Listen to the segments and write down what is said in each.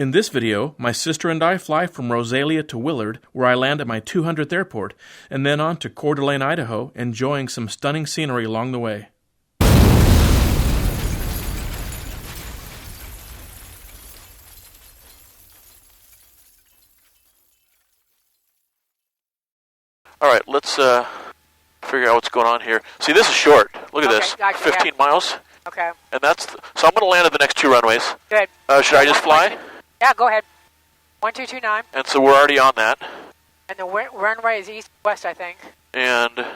In this video, my sister and I fly from Rosalia to Willard, where I land at my 200th airport, and then on to Coeur, Idaho, enjoying some stunning scenery along the way. Alright, let's figure out what's going on here. See, this is short. Look at this. Gotcha, 15 miles. Okay. And that's... so I'm going to land at the next 2 runways. Good. Should I just fly? Yeah, go ahead. 1229. And so we're already on that. And the runway is east-west, I think. And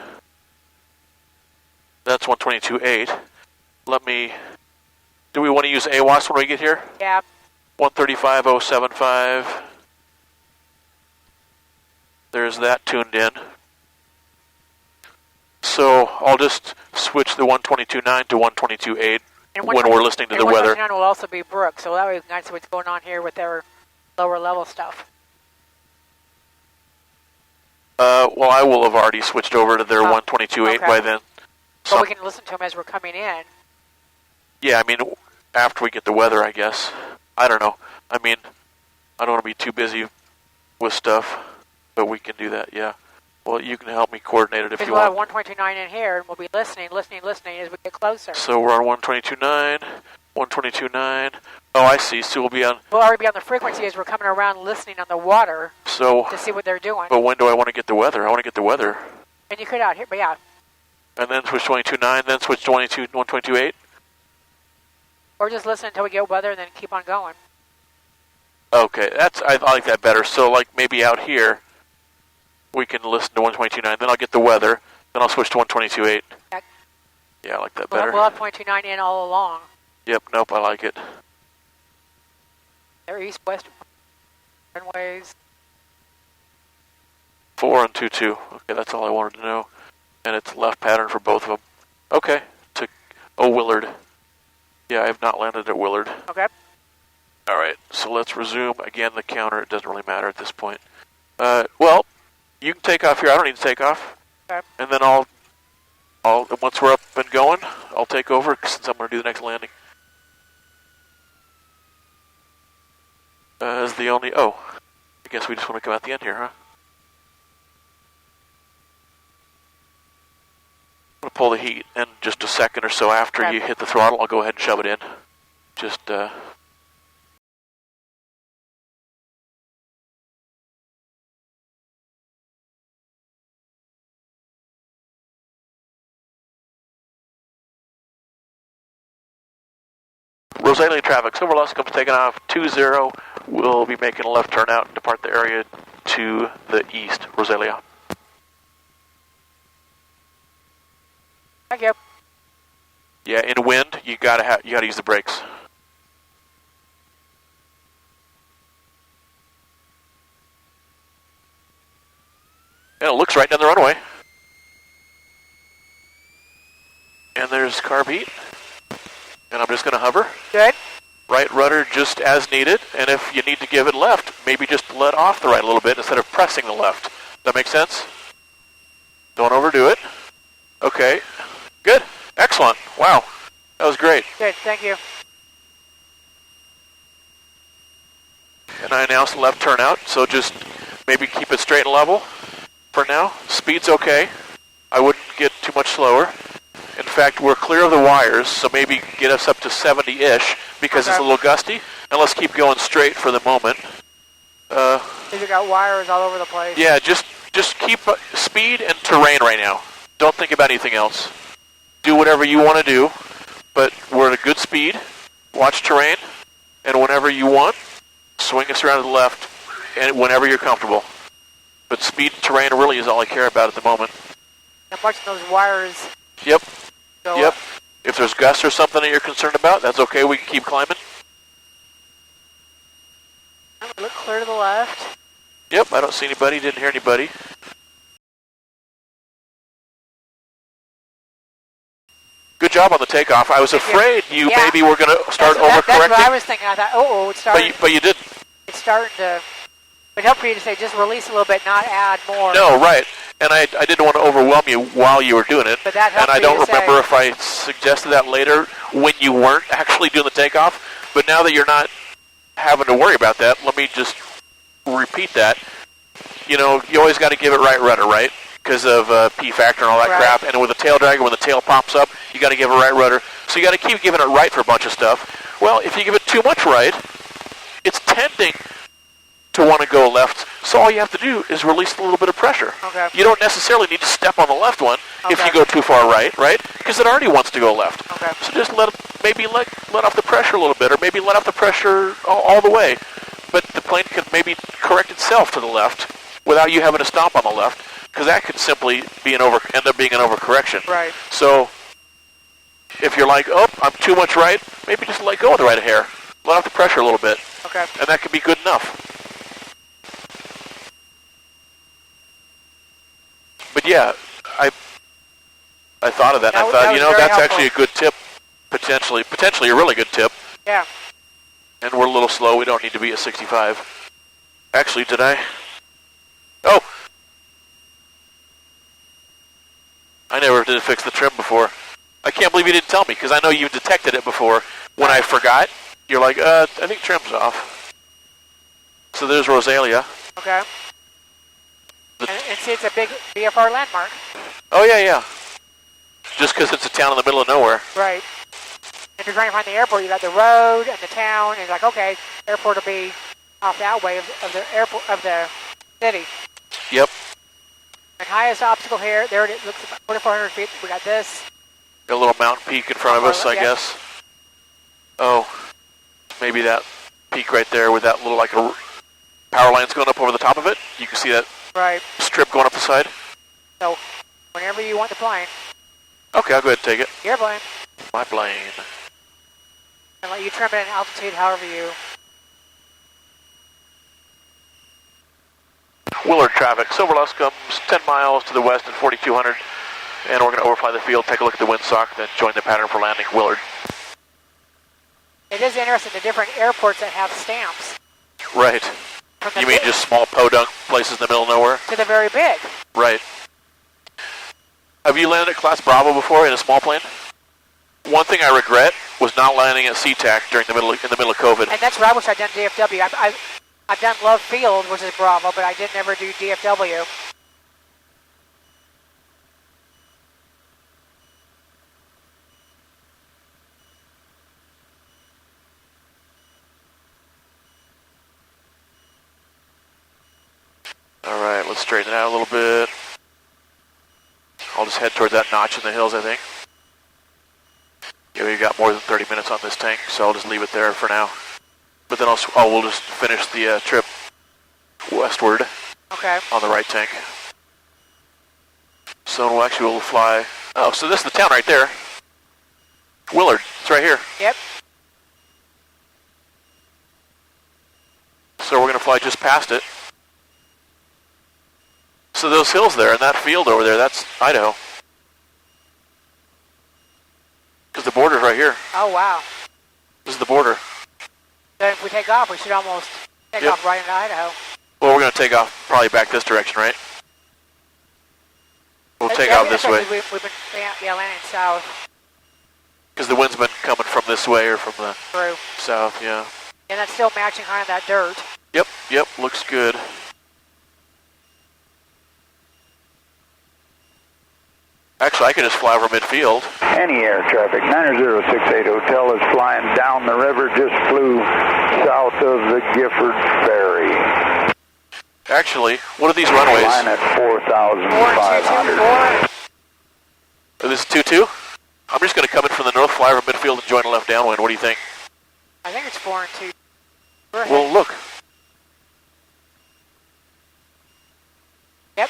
that's 122.8. Let me... do we want to use AWAS when we get here? Yeah. 135.075. There's that tuned in. So I'll just switch the 122.9 to 122.8 when we're listening to the weather. 122.9 will also be Brooke, so that way we can see what's going on here with their lower level stuff. Well, I will have already switched over to their 122.8 by then. So we can listen to them as we're coming in. Yeah, I mean, after we get the weather, I guess. I don't know. I mean, I don't want to be too busy with stuff, but we can do that, yeah. Well, you can help me coordinate it if you want. We'll have 122.9 in here, and we'll be listening as we get closer. So we're on 122.9, 122.9. Oh, I see. So we'll be on... we'll already be on the frequency as we're coming around listening on the water to see what they're doing. But when do I want to get the weather? I want to get the weather. And you could out here, but yeah. And then switch 22.9, then switch 122.8? Or just listen until we get weather and then keep on going. Okay, I like that better. So, like, maybe out here, we can listen to 122.9, then I'll get the weather, then I'll switch to 122.8. Yeah, I like that better. We'll have 122.9 in all along. Yep, nope, I like it. They're east-west runways. 4 and 22. Okay, that's all I wanted to know. And it's left pattern for both of them. Okay, Willard. Yeah, I have not landed at Willard. Okay. All right, so let's resume. Again, the counter, it doesn't really matter at this point. Well, you can take off here. I don't need to take off. Okay. And then I'll once we're up and going, I'll take over since I'm going to do the next landing. As the only... oh, I guess we just want to come out the end here, huh? I'm going to pull the heat, and just a second or so after you hit the throttle, I'll go ahead and shove it in. Just... Rosalia traffic, Silver Luscombe taking off 20. We'll be making a left turn out and depart the area to the east, Rosalia. Thank you. Yeah, in wind, you gotta use the brakes. And it looks right down the runway. And there's carb heat. And I'm just going to hover. Good. Right rudder just as needed. And if you need to give it left, maybe just let off the right a little bit instead of pressing the left. Does that make sense? Don't overdo it. Okay. Good. Excellent. Wow. That was great. Good. Thank you. And I announced left turn out, so just maybe keep it straight and level for now. Speed's okay. I wouldn't get too much slower. In fact, we're clear of the wires, so maybe get us up to 70-ish because it's a little gusty. And let's keep going straight for the moment. You got wires all over the place. Yeah, just keep speed and terrain right now. Don't think about anything else. Do whatever you want to do, but we're at a good speed. Watch terrain, and whenever you want, swing us around to the left, and whenever you're comfortable. But speed and terrain really is all I care about at the moment. I'm watching those wires. Yep. So, yep. If there's gusts or something that you're concerned about, that's okay. We can keep climbing. Look clear to the left. Yep, I don't see anybody. Didn't hear anybody. Good job on the takeoff. I was afraid you maybe were going to start overcorrecting. That's what I was thinking. I thought, it's starting. But you didn't. It's starting to... But help for you to say, just release a little bit, not add more. No, right. And I didn't want to overwhelm you while you were doing it. But that helped and I don't you to remember say, if I suggested that later when you weren't actually doing the takeoff. But now that you're not having to worry about that, let me just repeat that. You always got to give it right rudder, right? Because of P factor and all that crap. And with a tail dragger, when the tail pops up, you got to give it right rudder. So you got to keep giving it right for a bunch of stuff. Well, if you give it too much right, it's tending to want to go left. So all you have to do is release a little bit of pressure. Okay. You don't necessarily need to step on the left one if you go too far right? Because it already wants to go left. Okay. So just let off the pressure a little bit, or maybe let off the pressure all the way. But the plane could maybe correct itself to the left without you having to stomp on the left, because that could simply be end up being an overcorrection. Right. So if you're like, oh, I'm too much right, maybe just let go of the right a hair. Let off the pressure a little bit. Okay. And that could be good enough. But yeah, I thought of that, and I thought, that's actually a good tip, potentially a really good tip. Yeah. And we're a little slow. We don't need to be at 65. Actually, did I? Oh! I never did fix the trim before. I can't believe you didn't tell me, because I know you detected it before. When I forgot, you're like, I think trim's off. So there's Rosalia. Okay. And see, it's a big BFR landmark. Oh, yeah. Just because it's a town in the middle of nowhere. Right. If you're trying to find the airport, you got the road and the town, and it's like, okay, airport will be off that way of the airport of the city. Yep. And highest obstacle here, there it looks about 4,400 feet. We got this. Got a little mountain peak in front of us, I guess. Oh, maybe that peak right there with that little, like, a power lines going up over the top of it. You can see that strip going up the side. So, whenever you want the plane. Okay, I'll go ahead and take it. Your plane. My plane. And let you trim it in altitude however you... Willard traffic, Silver Luscombe, 10 miles to the west at 4,200. And we're going to overfly the field, take a look at the windsock, then join the pattern for landing. Willard. It is interesting, the different airports that have stamps. Right. You mean just small podunk places in the middle of nowhere? To the very big. Right. Have you landed at Class Bravo before in a small plane? One thing I regret was not landing at SeaTac in the middle of COVID. And that's where I wish I'd done DFW. I've done Love Field, which is Bravo, but I did never do DFW. Alright, let's straighten it out a little bit. I'll just head towards that notch in the hills, I think. Yeah, we've got more than 30 minutes on this tank, so I'll just leave it there for now. But then we'll just finish the trip westward on the right tank. So we'll fly... Oh, so this is the town right there. Willard, it's right here. Yep. So we're going to fly just past it. So those hills there and that field over there, that's Idaho. Because the border's right here. Oh, wow. This is the border. So if we take off, we should almost take off right into Idaho. Well, we're going to take off probably back this direction, right? We'll take off this way. We've been landing south. Because the wind's been coming from this way or from the south, yeah. And that's still matching kind of that dirt. Yep, looks good. Actually, I could just fly over midfield. Any air traffic, 9068 Hotel is flying down the river, just flew south of the Gifford Ferry. Actually, what are these runways? Flying at 4,500. This is 22? I'm just going to come in from the north, fly over midfield, and join a left downwind. What do you think? I think it's 4 and 2. Well, look. Yep.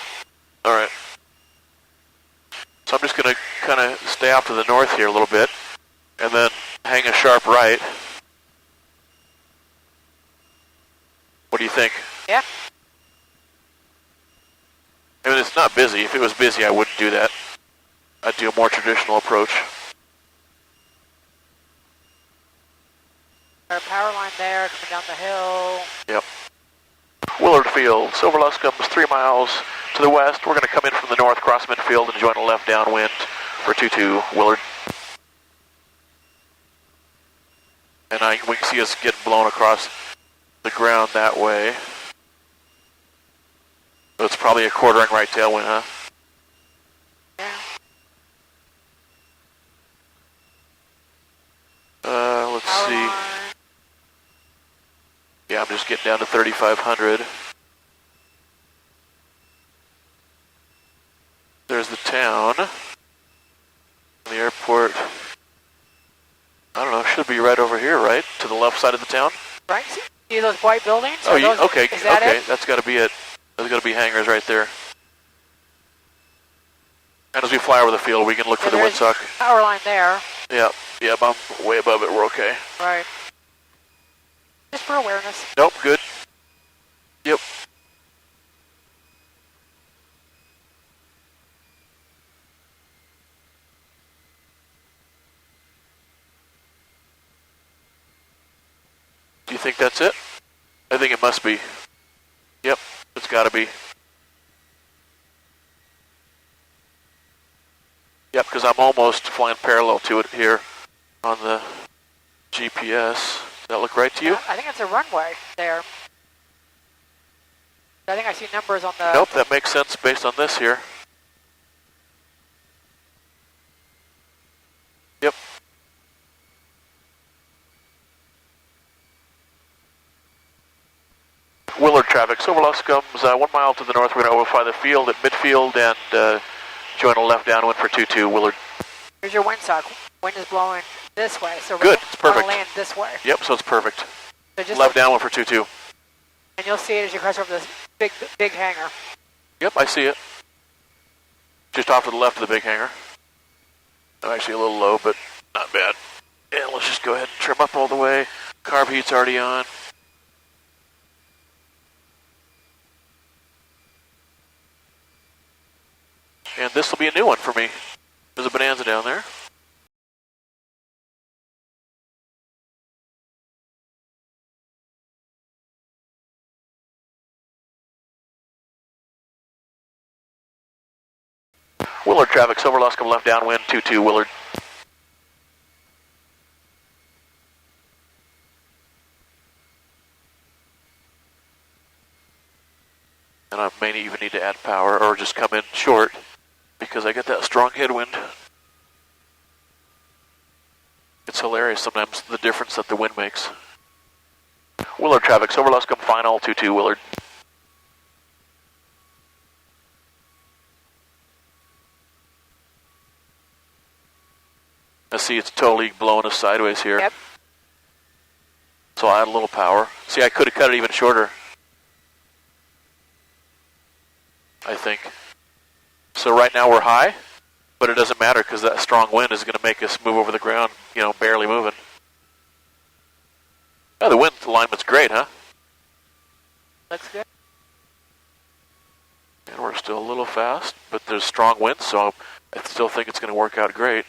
All right. So I'm just going to kind of stay off to the north here a little bit, and then hang a sharp right. What do you think? Yeah. I mean, it's not busy. If it was busy, I wouldn't do that. I'd do a more traditional approach. Our power line there, coming down the hill. Yep. Willard Field, Silver Luscombe is 3 miles to the west. We're going to come in from the north, cross midfield, and join a left downwind for 22 Willard. And we can see us getting blown across the ground that way. So it's probably a quartering right tailwind, huh? Yeah. Let's Power see. line. Yeah, I'm just getting down to 3,500. There's the town. The airport. I don't know, should be right over here, right? To the left side of the town? Right. See those white buildings? Oh, yeah, okay, is that okay. it? That's got to be it. There's got to be hangars right there. And as we fly over the field, we can look for the windsock. Power line there. Yeah, I'm way above it. We're okay. Right. Just for awareness. Nope, good. Yep. Do you think that's it? I think it must be. Yep, it's got to be. Yep, because I'm almost flying parallel to it here on the GPS. Does that look right to you? I think it's a runway there. I think I see numbers on the... Nope, that makes sense based on this here. Yep. Willard traffic, Silver Luscombe's 1 mile to the north. We're going to overfly the field at midfield and join a left downwind for 22, Willard. Here's your windsock. Wind is blowing this way, so good, we're it's perfect. going to land this way. Yep, so it's perfect. So just left downwind for 22. And you'll see it as you cross over this big hangar. Yep, I see it. Just off to the left of the big hangar. I'm actually a little low, but not bad. And let's just go ahead and trim up all the way. Carb heat's already on. And this will be a new one for me. There's a Bonanza down there. Willard traffic, Silver Luscombe left downwind, 22 Willard. And I may even need to add power or just come in short because I get that strong headwind. It's hilarious sometimes the difference that the wind makes. Willard traffic, Silver Luscombe final, 22 Willard. I see it's totally blowing us sideways here. Yep. So I'll add a little power. See, I could have cut it even shorter, I think. So right now we're high, but it doesn't matter because that strong wind is going to make us move over the ground, you know, barely moving. Oh, the wind alignment's great, huh? Looks good. And we're still a little fast, but there's strong winds, so I still think it's going to work out great.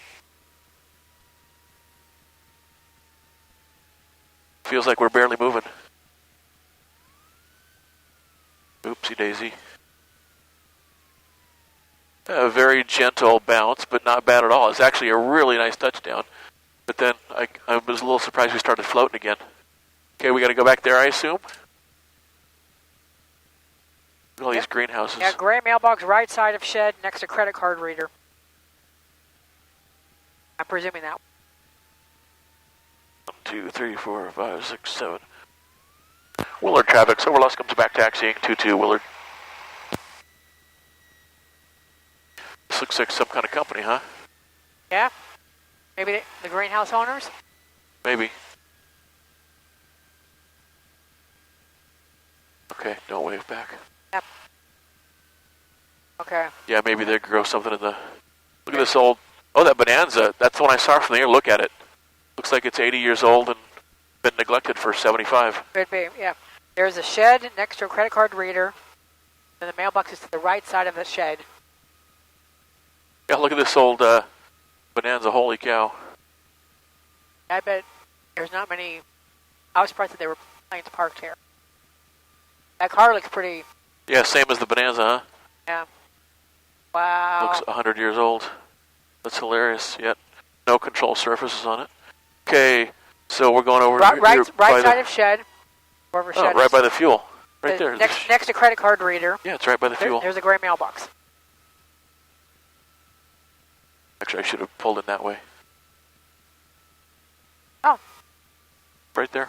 Feels like we're barely moving. Oopsie daisy. A very gentle bounce, but not bad at all. It's actually a really nice touchdown. But then I was a little surprised we started floating again. Okay, we got to go back there, I assume. Look at all these greenhouses. Yeah, gray mailbox right side of shed next to credit card reader. I'm presuming that. 1, 2, 3, 4, 5, 6, 7. Willard traffic, Silver Luscombe's back taxiing, 22 Willard. This looks like some kind of company, huh? Yeah. Maybe the greenhouse owners? Maybe. Okay, don't wave back. Yep. Okay. Yeah, maybe they grow something in the... Look at this old... Oh, that Bonanza. That's the one I saw from the air. Look at it. Looks like it's 80 years old and been neglected for 75. Could be, yeah. There's a shed next to a credit card reader, and the mailbox is to the right side of the shed. Yeah, look at this old Bonanza. Holy cow. I bet there's not many... I was surprised that there were planes parked here. That car looks pretty... Yeah, same as the Bonanza, huh? Yeah. Wow. Looks 100 years old. That's hilarious. Yet no control surfaces on it. Okay, so we're going over Right here side the, of shed. Wherever Oh, shed right is. by the fuel. Right there. Next to credit card reader. Yeah, it's right by the fuel. There's a gray mailbox. Actually, I should have pulled in that way. Oh. Right there.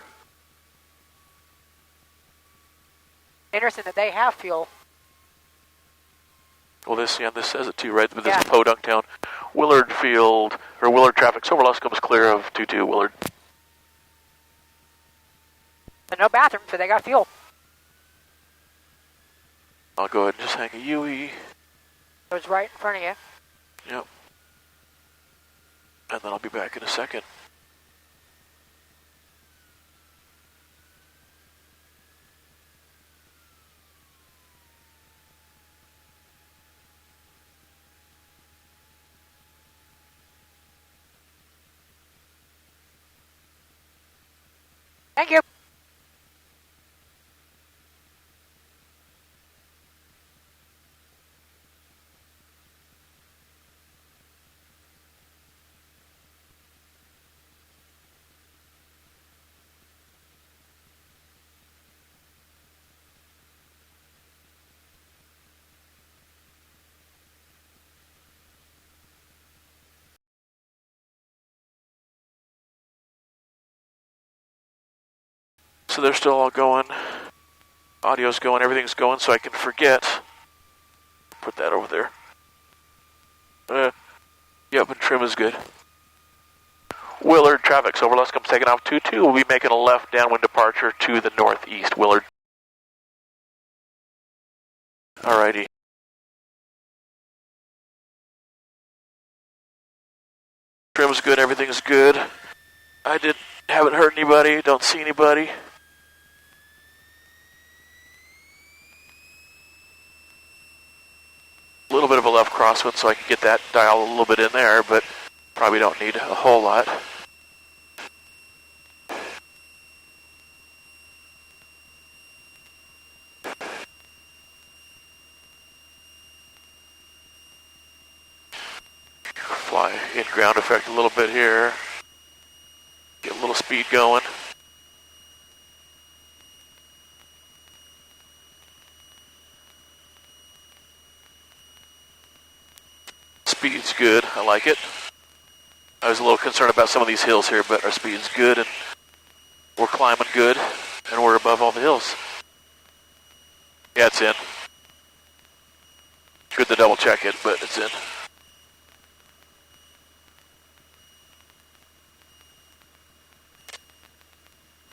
Interesting that they have fuel. Well, this says it too, right? But this Yeah. is Podunk Town. Willard Field, or Willard traffic. So Luscombe is clear of 22 Willard. But no bathroom, so they got fuel. I'll go ahead and just hang a UE. So it's right in front of you. Yep. And then I'll be back in a second. Thank you. So they're still all going. Audio's going, everything's going, so I can forget. Put that over there. Yep, and trim is good. Willard traffic, so Luscombe's taking off 22. We'll be making a left downwind departure to the northeast, Willard. Alrighty. Trim's good, everything's good. Haven't hurt anybody, don't see anybody. A little bit of a left crosswind so I can get that dial a little bit in there, but probably don't need a whole lot. Fly in ground effect a little bit here. Get a little speed going. Speed's good, I like it. I was a little concerned about some of these hills here, but our speed's good and we're climbing good and we're above all the hills. Yeah, it's in. Good to double check it, but it's in.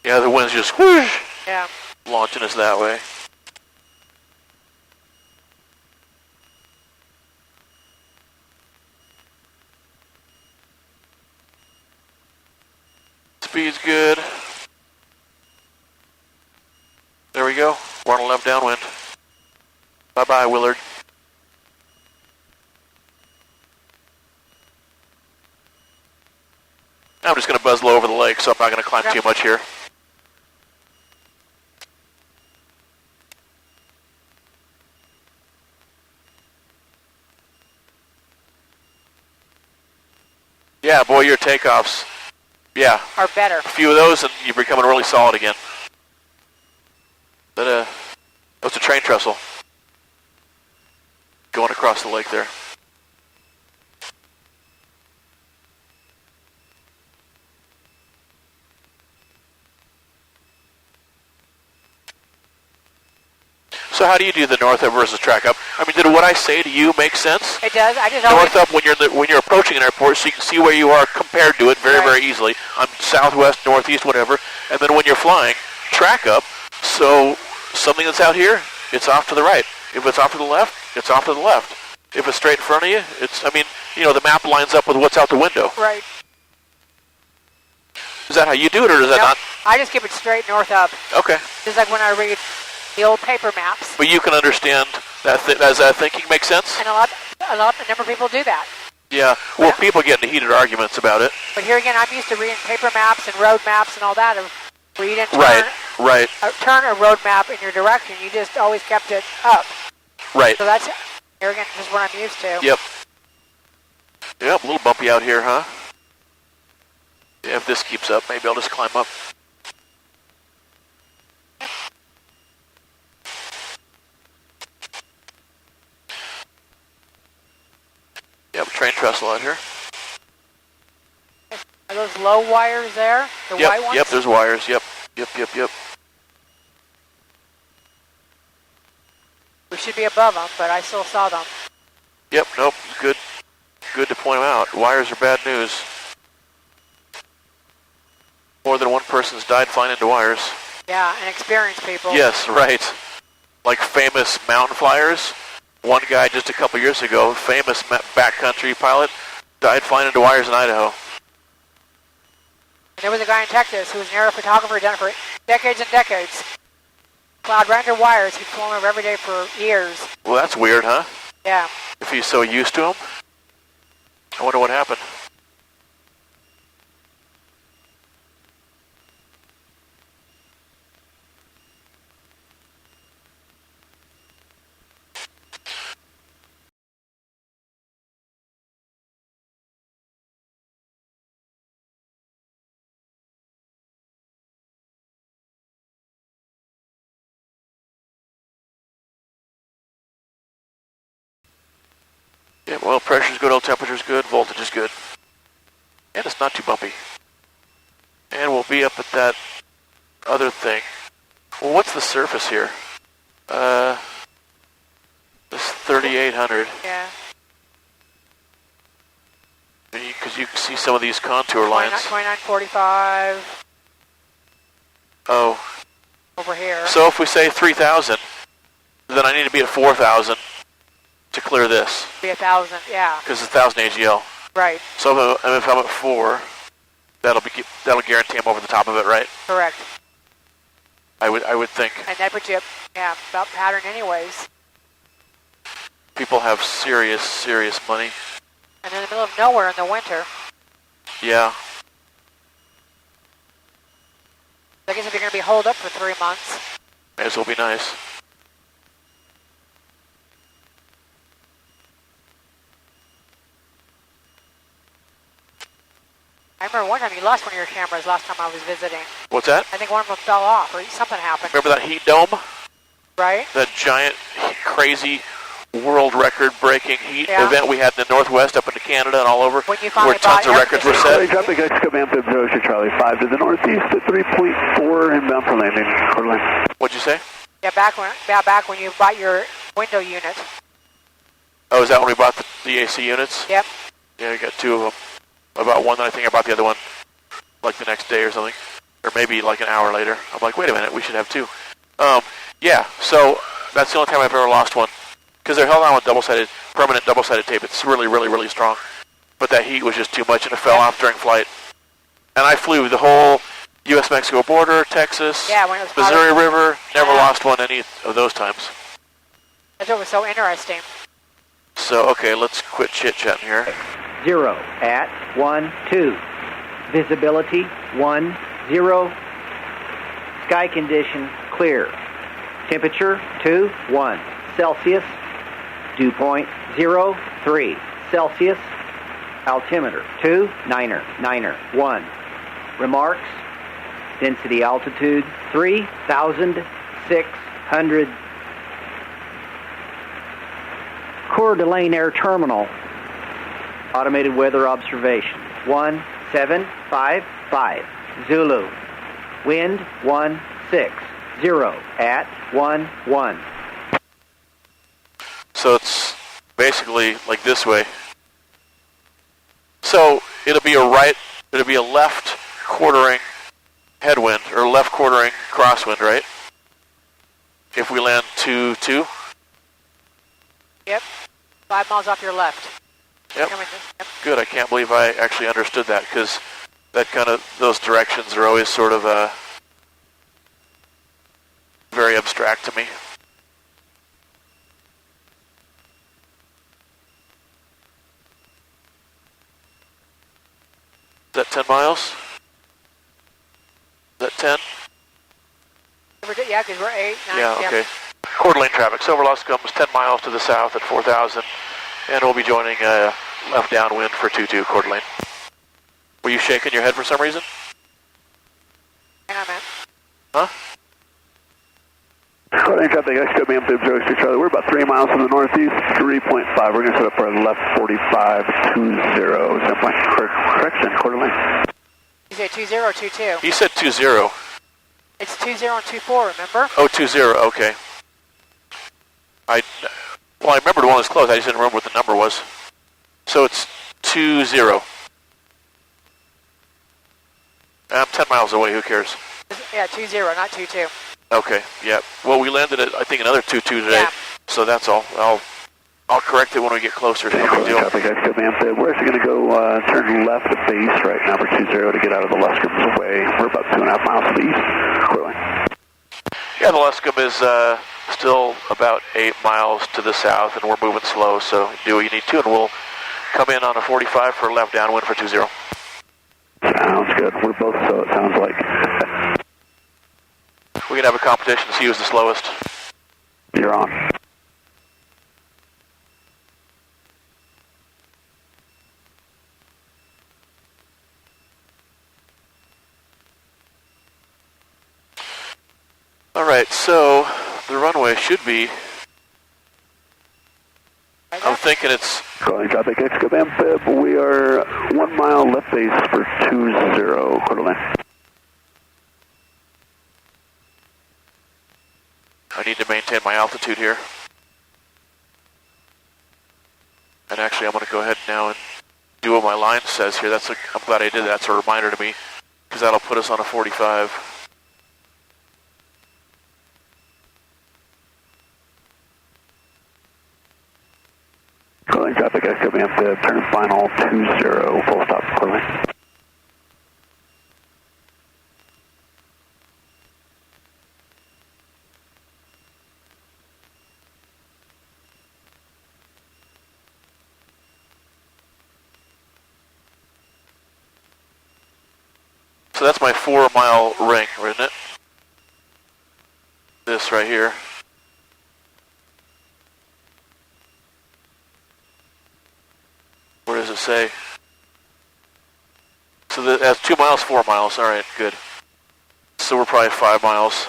Yeah, the wind's just whoosh, Yeah. launching us that way. Speed's good. There we go. We're on a left downwind. Bye-bye, Willard. I'm just going to buzz low over the lake, so I'm not going to climb too much here. Yeah, boy, your takeoffs, yeah. Are better. A few of those and you're becoming really solid again. But, that's a train trestle. Going across the lake there. So how do you do the north up versus track up? I mean, did what I say to you make sense? It does. I just North up when you're approaching an airport, so you can see where you are compared to it very easily. On southwest, northeast, whatever. And then when you're flying, track up. So something that's out here, it's off to the right. If it's off to the left, it's off to the left. If it's straight in front of you, it's. I mean, you know, the map lines up with what's out the window. Right. Is that how you do it, or is that not? I just keep it straight north up. Okay. Just like when I read the old paper maps. But you can understand that. Does that thinking make sense? And a number of people do that. Yeah. Well, people get into heated arguments about it. But here again, I'm used to reading paper maps and road maps and all that. Where you didn't turn a road map in your direction. You just always kept it up. Right. So that's, here again, just what I'm used to. Yep. Yep, a little bumpy out here, huh? Yeah, if this keeps up, maybe I'll just climb up. train trestle out here. Are those low wires there? The white ones? Yep, there's wires. Yep. We should be above them, but I still saw them. Yep, nope, good to point them out. Wires are bad news. More than one person's died flying into wires. Yeah, and experienced people. Yes, right. Like famous mountain flyers. One guy just a couple years ago, famous backcountry pilot, died flying into wires in Idaho. And there was a guy in Texas who was an aerial photographer, done it for decades and decades. Plowed right into wires. He'd flown over every day for years. Well, that's weird, huh? Yeah. If he's so used to them. I wonder what happened. Yeah, oil pressure's good, oil temperature's good, voltage is good. And it's not too bumpy. And we'll be up at that other thing. Well, what's the surface here? This 3800. Yeah. Because you can see some of these contour lines. 2945. Oh. Over here. So if we say 3000, then I need to be at 4000 to clear this. Be 1,000, yeah. Because it's 1000 AGL. Right. So if I'm at 4, that'll guarantee I'm over the top of it, right? Correct. I would think. And that puts you, yeah, about pattern anyways. People have serious money. And in the middle of nowhere in the winter. Yeah. I guess if you're going to be holed up for 3 months. May as well be nice. I remember one time you lost one of your cameras last time I was visiting. What's that? I think one of them fell off or something happened. Remember that heat dome? Right? That giant, crazy, world record-breaking heat Yeah. event we had in the Northwest, up into Canada and all over, When you where finally tons of bought records were Charlie, set. traffic X-Cube Amphib Roger, Charlie 5 to the northeast at 3.4 inbound for landing. Coeur d'Alene. What'd you say? Yeah, back when you bought your window unit. Oh, is that when we bought the AC units? Yep. Yeah, we got 2 of them. About one, I think I bought the other one like the next day or something. Or maybe like an hour later. I'm like, wait a minute, we should have 2. Yeah, so that's the only time I've ever lost one. Because they're held on with permanent double-sided tape. It's really, really, really strong. But that heat was just too much and it fell off during flight. And I flew the whole U.S.-Mexico border, Texas, Yeah, when it was Missouri River, never Yeah. lost one any of those times. That's what was so interesting. So, okay, let's quit chit-chatting here. 0 at 12. Visibility 10. Sky condition clear. Temperature 21 Celsius. Dew point 03 Celsius. Altimeter 2991. Remarks. Density altitude 3,600. Coeur d'Alene Air Terminal. Automated weather observation 1755 Zulu. Wind 160 at 11. So it's basically like this way. So it'll be a left quartering headwind or left quartering crosswind, right? If we land 2-2. Yep. 5 miles off your left. Yep. Yep. Good. I can't believe I actually understood that because those directions are always sort of very abstract to me. Is that 10 miles? Is that 10? Yeah, because we're 8, 9, Yeah, okay. Coeur d'Alene traffic. Silver Luscombe is 10 miles to the south at 4,000, and we'll be joining left downwind for 22 Coeur d'Alene. Were you shaking your head for some reason? Hang on, man. Huh? Coeur d'Alene traffic, Luscombe, Amphib 06 Charlie. We're about 3 miles to the northeast, 3.5. We're going to set up for left 4520. Correction, Coeur d'Alene. You say 20 or 22? He said 20. It's 20 and 24, remember? Oh, 20, okay. I remembered one was close, I just didn't remember what the number was. So it's 20. I'm 10 miles away, who cares? Yeah, 20, not 22. Okay, yeah. Well, we landed at, I think, another 22 today, Yeah. so that's all. I'll correct it when we get closer. No big deal. Traffic, Luscombe, Amphib. We're actually going to go turn left at base right now for 20 to get out of the Luscombe's way. We're about 2.5 miles to the east. Coeur d'Alene. Yeah, the Luscombe is still about 8 miles to the south, and we're moving slow, so do what you need to, and we'll come in on a 45 for left downwind for 20. Sounds good. We're both slow, it sounds like. We can have a competition to see who's the slowest. You're on. All right, so the runway should be, I'm thinking it's... Calling traffic, Luscombe, Amphib. We are 1 mile left base for 20, Coeur d'Alene. I need to maintain my altitude here. And actually, I'm going to go ahead now and do what my line says here. I'm glad I did that. That's a reminder to me, because that'll put us on a 45. Calling traffic, Luscombe, Amphib. Turn final 20, full stop, Coeur d'Alene. So that's my 4 mile ring, isn't it? This right here. Where does it say? So that's 2 miles, 4 miles. All right, good. So we're probably 5 miles.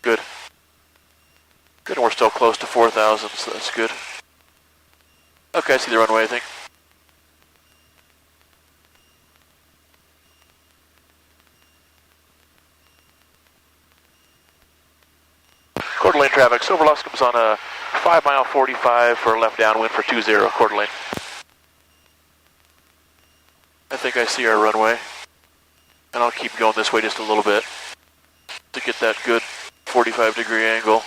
Good. Good, and we're still close to 4,000, so that's good. Okay, I see the runway, I think. Coeur d'Alene traffic. Silver Luscombe's on a 5 mile 45 for left downwind for 20, Coeur d'Alene. I think I see our runway. And I'll keep going this way just a little bit to get that good 45-degree angle.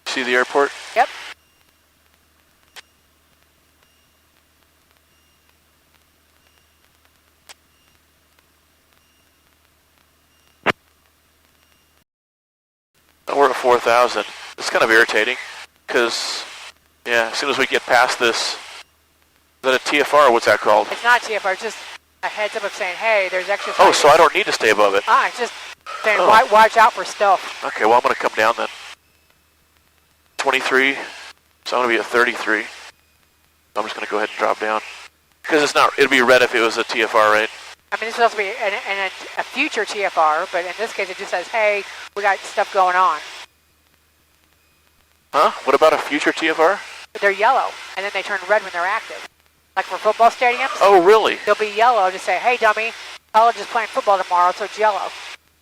See the airport? Yep. We're at 4,000. It's kind of irritating because, yeah, as soon as we get past this, is that a TFR? What's that called? It's not TFR, it's just a heads up of saying, hey, there's extra... Oh, so I don't need to stay above it. It's just saying, watch out for stuff. Okay, well, I'm going to come down then. 23, so I'm going to be at 33. I'm just going to go ahead and drop down. Because it's not, it'd be red if it was a TFR, right? I mean, this is supposed to be a future TFR, but in this case it just says, hey, we got stuff going on. Huh? What about a future TFR? They're yellow, and then they turn red when they're active. Like for football stadiums, Oh, really? they'll be yellow to say, hey, dummy, college is playing football tomorrow, so it's yellow.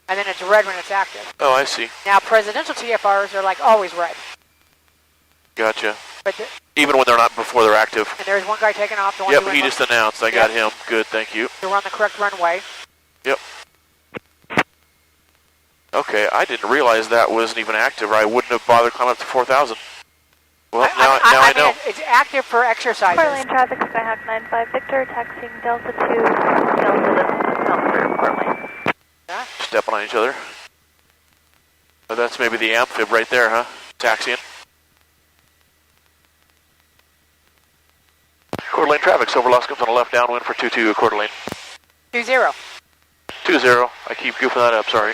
And then it's red when it's active. Oh, I see. Now, presidential TFRs are like always red. Gotcha. But Even when they're not, before they're active. and there's one guy taking off. The one Yep, doing he just announced. I got him. Good, thank you. We're on the correct runway. Yep. Okay, I didn't realize that wasn't even active, or I wouldn't have bothered climbing up to 4,000. Well, now I know. mean, it's active for exercises. Coeur d'Alene traffic, Skyhawk 95 Victor, taxiing Delta 2, Delta to Coeur d'Alene. Yeah. stepping on each other. Oh, that's maybe the amphib right there, huh? Taxiing. Coeur d'Alene traffic's over Luscombe on the left downwind for 22 Coeur d'Alene. 20. 20. I keep goofing that up, sorry.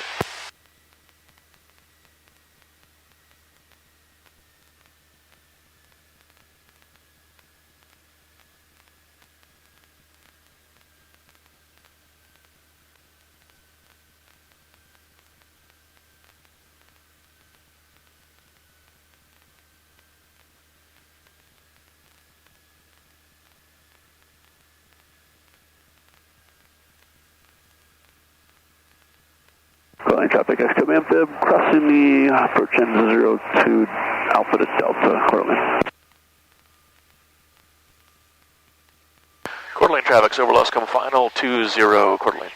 Traffic, Escom Amphib, crossing the approach end 02 Alpha to Delta, Coeur d'Alene. Coeur d'Alene traffic's over Luscombe, final 20 Coeur d'Alene.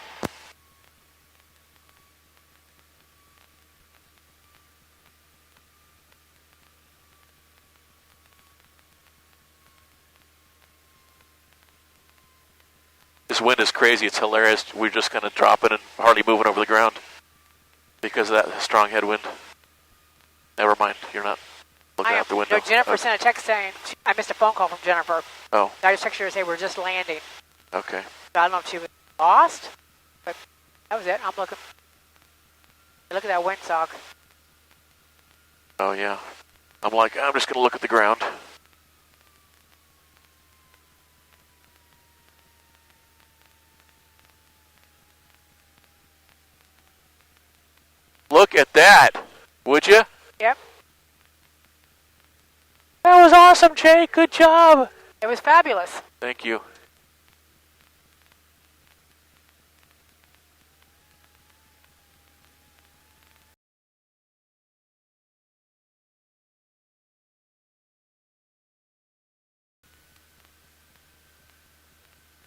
This wind is crazy, it's hilarious. We're just kind of dropping and hardly moving over the ground because of that strong headwind. Never mind, you're not looking out the window. No, Jennifer sent a text saying, I missed a phone call from Jennifer. Oh. I just texted her to say we're just landing. Okay. So I don't know if she was lost, but that was it. I'm looking. Look at that windsock. Oh, yeah. I'm just going to look at the ground. Look at that, would you? Yep. That was awesome, Jay. Good job. It was fabulous. Thank you.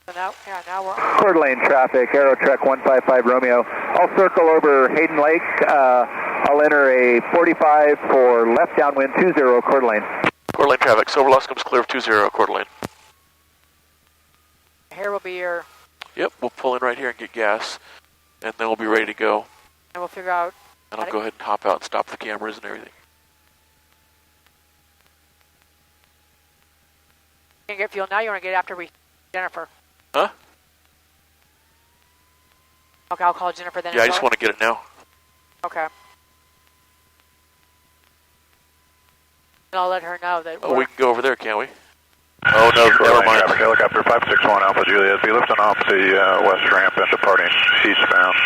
So now we're Coeur d'Alene traffic, Aero Trek 155 Romeo. I'll circle over Hayden Lake. I'll enter a 45 for left downwind 20 Coeur d'Alene. Coeur d'Alene traffic, Silver Luscombe's clear of 20 Coeur d'Alene. Here will be your... Yep, we'll pull in right here and get gas, and then we'll be ready to go. And we'll figure out... And I'll go ahead and hop out and stop the cameras and everything. You can get fuel now, you want to get after we... Jennifer. Huh? Okay, I'll call Jennifer then. Yeah, I just want to get it now. Okay. And I'll let her know that we can go over there, can't we? Oh, no, never mind. Traffic, helicopter 561 Alpha Juliet, be lifting off the west ramp and departing eastbound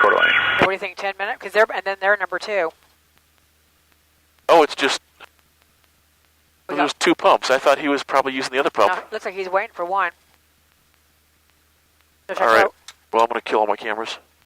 Coeur d'Alene. What do you think, 10 minutes? Because they're number 2. Oh, it's just... There's 2 pumps. I thought he was probably using the other pump. No, looks like he's waiting for one. All right. Well, I'm going to kill all my cameras.